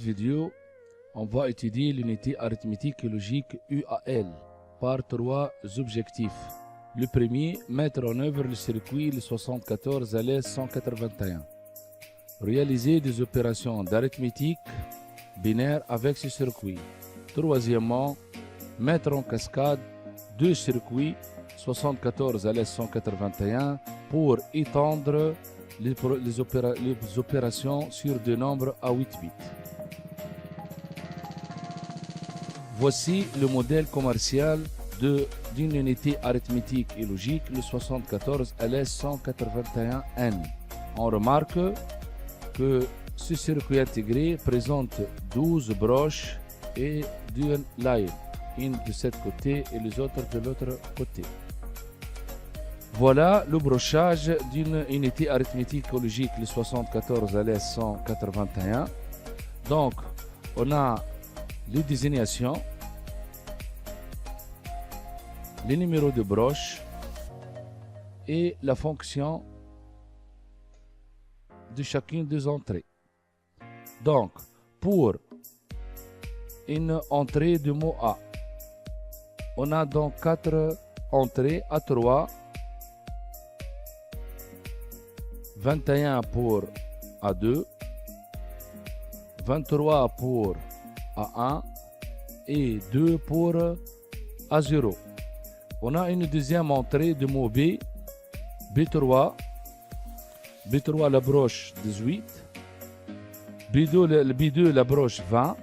vidéo, on va étudier l'unité arithmétique et logique UAL par trois objectifs. Le premier, mettre en œuvre le circuit le 74 à l'aise 181. Réaliser des opérations d'arithmétique binaire avec ce circuit. Troisièmement, mettre en cascade deux circuits 74 à l'aise 181 pour étendre les opérations sur des nombres à 8 bits. Voici le modèle commercial d'une unité arithmétique et logique, le 74 LS181N. On remarque que ce circuit intégré présente 12 broches et d'une line, une de ce côté et les autres de l'autre côté. Voilà le brochage d'une unité arithmétique et logique, le 74 LS181. Donc, on a les désignations, les numéros de broche et la fonction de chacune des entrées. Donc, pour une entrée du mot A, on a donc 4 entrées à 3, 21 pour A2, 23 pour A1 et 2 pour A0. On a une deuxième entrée de mot B, B3 la broche 18, B2 la broche 20,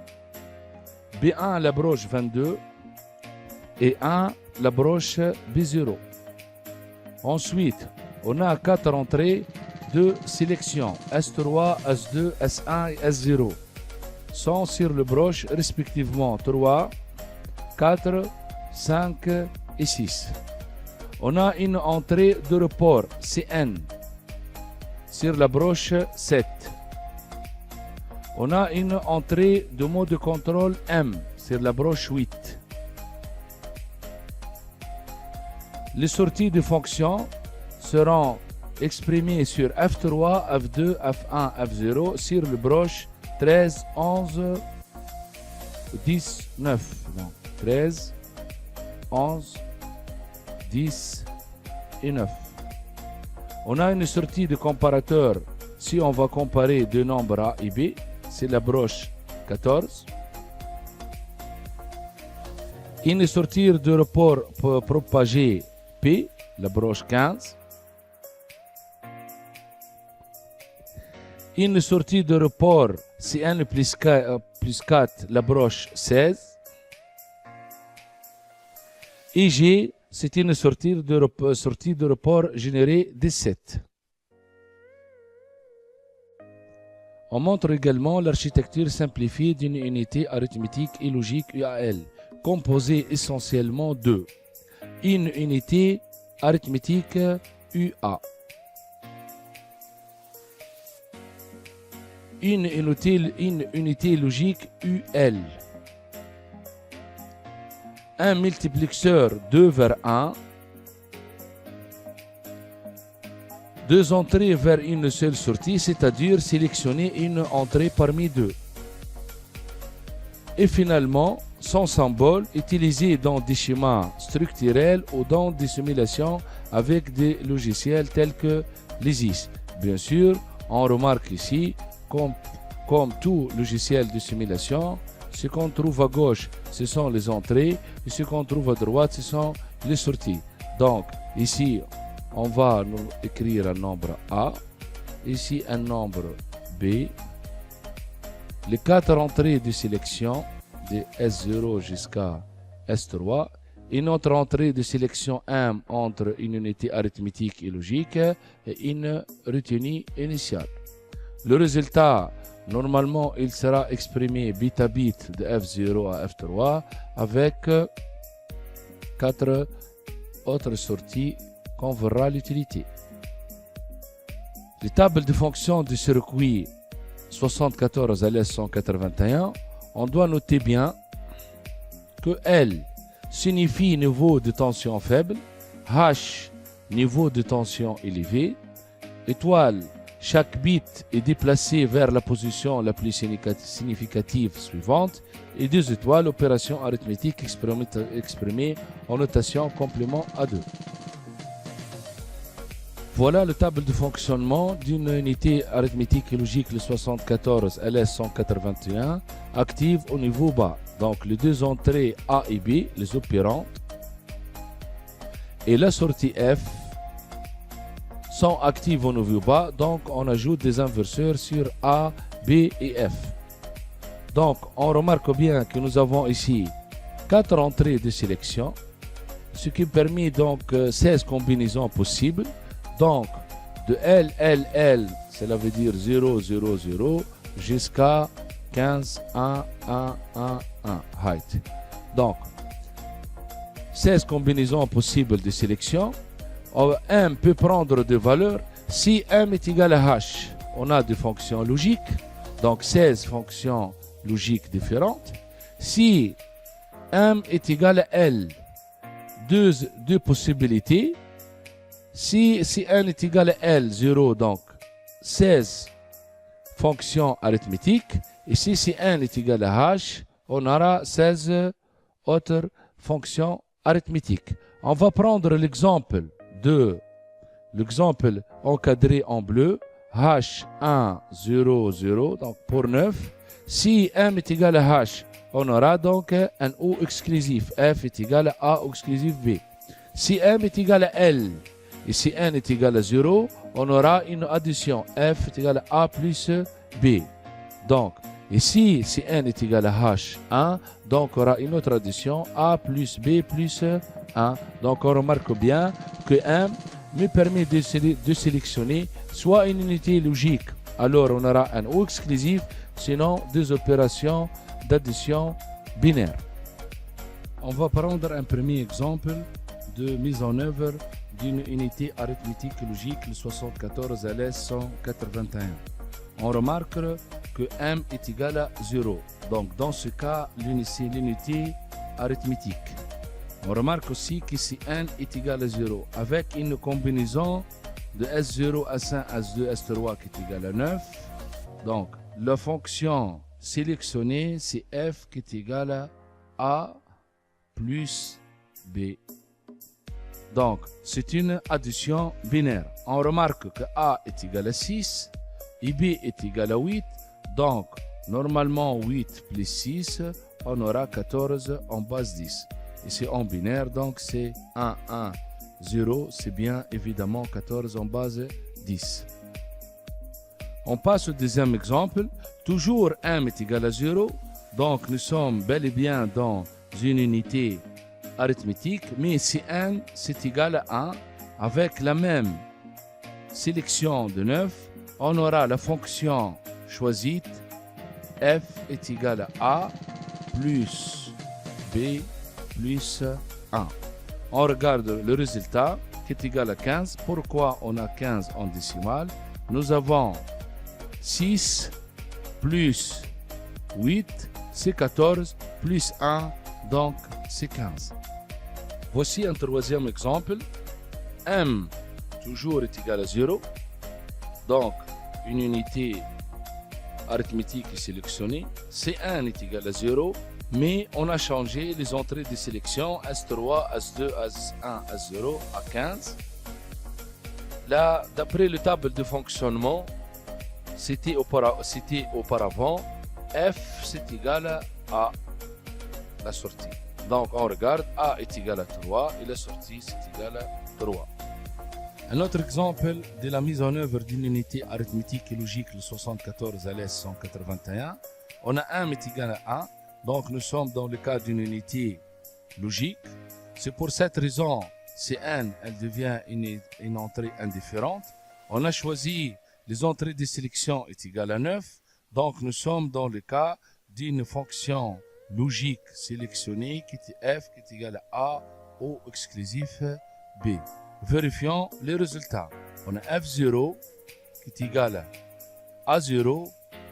B1 la broche 22 et 1 la broche B0. Ensuite, on a 4 entrées de sélection S3, S2, S1 et S0 sont sur le broche respectivement 3, 4, 5 et 6. On a une entrée de report CN sur la broche 7. On a une entrée de mot de contrôle M sur la broche 8. Les sorties de fonctions seront exprimées sur F3, F2, F1, F0 sur le broche 13, 11, 10, 9. Donc 13, 11, 10 et 9. On a une sortie de comparateur si on va comparer deux nombres A et B, c'est la broche 14. Une sortie de report propagé P, la broche 15. Une sortie de report CN plus 4, la broche 16. Et G, c'est une sortie de report générée 17. On montre également l'architecture simplifiée d'une unité arithmétique et logique UAL, composée essentiellement de une unité arithmétique UA, une unité logique UL, un multiplexeur 2 vers 1, deux entrées vers une seule sortie, c'est-à-dire sélectionner une entrée parmi deux. Et finalement, son symbole utilisé dans des schémas structurels ou dans des simulations avec des logiciels tels que l'ISIS. Bien sûr, on remarque ici, comme tout logiciel de simulation, ce qu'on trouve à gauche, ce sont les entrées, et ce qu'on trouve à droite, ce sont les sorties. Donc, ici, on va nous écrire un nombre A, ici un nombre B, les 4 entrées de sélection de S0 jusqu'à S3, et notre entrée de sélection M entre une unité arithmétique et logique et une retenue initiale. Le résultat, normalement, il sera exprimé bit à bit de F0 à F3 avec 4 autres sorties qu'on verra l'utilité. Les tables de fonctions du circuit 74 LS181, on doit noter bien que L signifie niveau de tension faible, H niveau de tension élevé, étoile chaque bit est déplacé vers la position la plus significative suivante et 2 étoiles, opération arithmétique exprimée en notation complément à 2. Voilà le table de fonctionnement d'une unité arithmétique et logique, le 74 LS181, active au niveau bas. Donc les deux entrées A et B, les opérandes, et la sortie F sont actives au niveau bas. Donc on ajoute des inverseurs sur A, B et F. Donc on remarque bien que nous avons ici 4 entrées de sélection, ce qui permet donc 16 combinaisons possibles. Donc, de L, cela veut dire 0, 0, 0, jusqu'à 15, 1, 1, 1, 1, height. Donc, 16 combinaisons possibles de sélection. M peut prendre des valeurs. Si M est égal à H, on a des fonctions logiques, donc 16 fonctions logiques différentes. Si M est égal à L, deux possibilités. Si n est égal à L, 0, donc 16 fonctions arithmétiques. Et si n est égal à H, on aura 16 autres fonctions arithmétiques. On va prendre l'exemple encadré en bleu, H1, 0, 0, donc pour 9. Si M est égal à H, on aura donc un O exclusif. F est égal à A exclusif B. Si M est égal à L, et si n est égal à 0, on aura une addition. F est égal à A plus B. Donc, ici, si n est égal à H1, donc on aura une autre addition. A plus B plus 1. Donc, on remarque bien que M me permet de sélectionner soit une unité logique. Alors, on aura un O exclusif, sinon des opérations d'addition binaire. On va prendre un premier exemple de mise en œuvre d'une unité arithmétique logique, le 74 LS181. On remarque que M est égal à 0. Donc, dans ce cas, c'est l'unité arithmétique. On remarque aussi que si N est égal à 0, avec une combinaison de S0, S1, S2, S3 qui est égal à 9, donc la fonction sélectionnée, c'est F qui est égal à A plus B. Donc, c'est une addition binaire. On remarque que A est égal à 6 et B est égal à 8. Donc, normalement, 8 plus 6, on aura 14 en base 10. Et c'est en binaire, donc c'est 1, 1, 0. C'est bien évidemment 14 en base 10. On passe au deuxième exemple. Toujours M est égal à 0. Donc, nous sommes bel et bien dans une unité arithmétique, mais si n c'est égal à 1, avec la même sélection de 9, on aura la fonction choisie, f est égal à A plus B plus 1. On regarde le résultat qui est égal à 15. Pourquoi on a 15 en décimale? Nous avons 6 plus 8, c'est 14, plus 1, donc c'est 15. Voici un troisième exemple. M toujours est égal à 0. Donc, une unité arithmétique est sélectionnée. C1 est égal à 0, mais on a changé les entrées de sélection S3, S2, S1, S0 à 15. Là, d'après le table de fonctionnement, c'était auparavant F c'est égal à la sortie. Donc on regarde, A est égal à 3 et la sortie c'est égal à 3. Un autre exemple de la mise en œuvre d'une unité arithmétique et logique, le 74 LS181. On a M est égal à 1, donc nous sommes dans le cas d'une unité logique. C'est pour cette raison, Cn, elle devient une entrée indifférente. On a choisi les entrées de sélection est égal à 9, donc nous sommes dans le cas d'une fonction logique sélectionnée qui est f qui est égal à A au exclusif B. Vérifions les résultats. On a f0 qui est égal à A0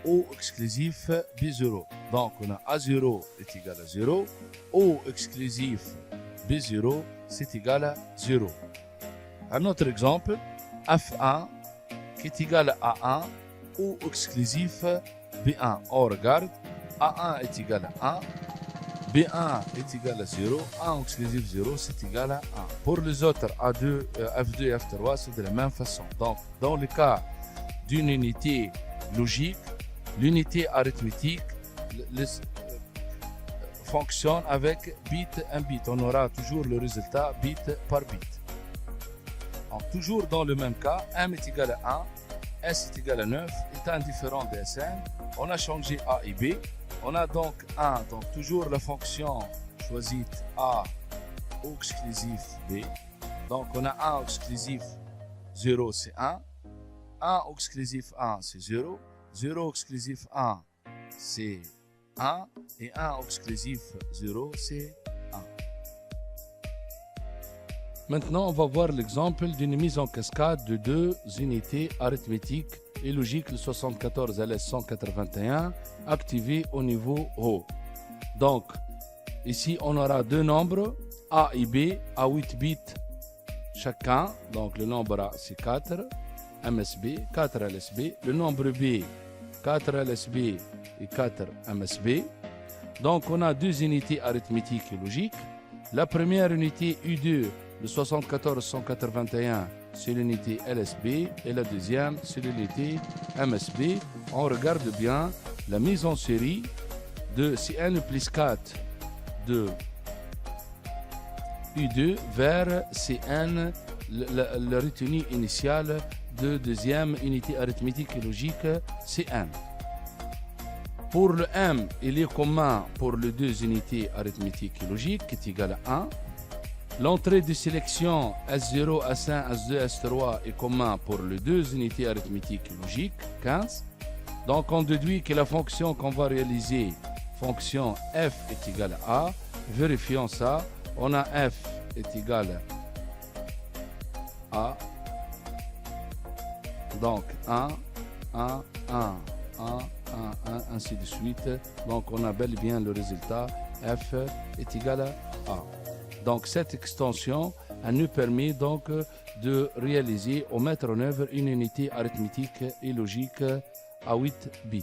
au exclusif B0. Donc on a A0 est égal à 0, au exclusif B0 c'est égal à 0. Un autre exemple, f1 qui est égal à 1 ou exclusif B1. On regarde, A1 est égal à 1, B1 est égal à 0, 1 exclusif 0, c'est égal à 1. Pour les autres, A2, F2 et F3, c'est de la même façon. Donc, dans le cas d'une unité logique, l'unité arithmétique fonctionne avec bit un bit. On aura toujours le résultat bit par bit. Donc, toujours dans le même cas, M est égal à 1, S est égal à 9, est indifférent de Sn. On a changé A et B. On a donc 1, donc toujours la fonction choisite A ou exclusif B. Donc on a 1 exclusif 0, c'est 1. 1 exclusif 1, c'est 0. 0 exclusif 1, c'est 1. Et 1 exclusif 0, c'est 1. Maintenant, on va voir l'exemple d'une mise en cascade de deux unités arithmétiques et logiques, le 74 LS181, activé au niveau haut. Donc, ici, on aura deux nombres, A et B, à 8 bits chacun. Donc, le nombre A, c'est 4, MSB, 4 LSB. Le nombre B, 4 LSB et 4 MSB. Donc, on a deux unités arithmétiques et logiques. La première unité U2, le 74-181, c'est l'unité LSB et la deuxième, c'est l'unité MSB. On regarde bien la mise en série de CN plus 4 de U2 vers CN, la retenue initiale de deuxième unité arithmétique et logique CN. Pour le M, il est commun pour les deux unités arithmétiques et logiques qui est égal à 1. L'entrée de sélection S0, S1, S2, S3 est commun pour les deux unités arithmétiques et logiques, 15. Donc on déduit que la fonction qu'on va réaliser, fonction f est égale à A. Vérifions ça. On a f est égal à A. Donc 1, 1, 1, 1, 1, 1, ainsi de suite. Donc on a bel et bien le résultat f est égal à A. Donc cette extension nous permet donc de réaliser ou mettre en œuvre une unité arithmétique et logique à 8 bits.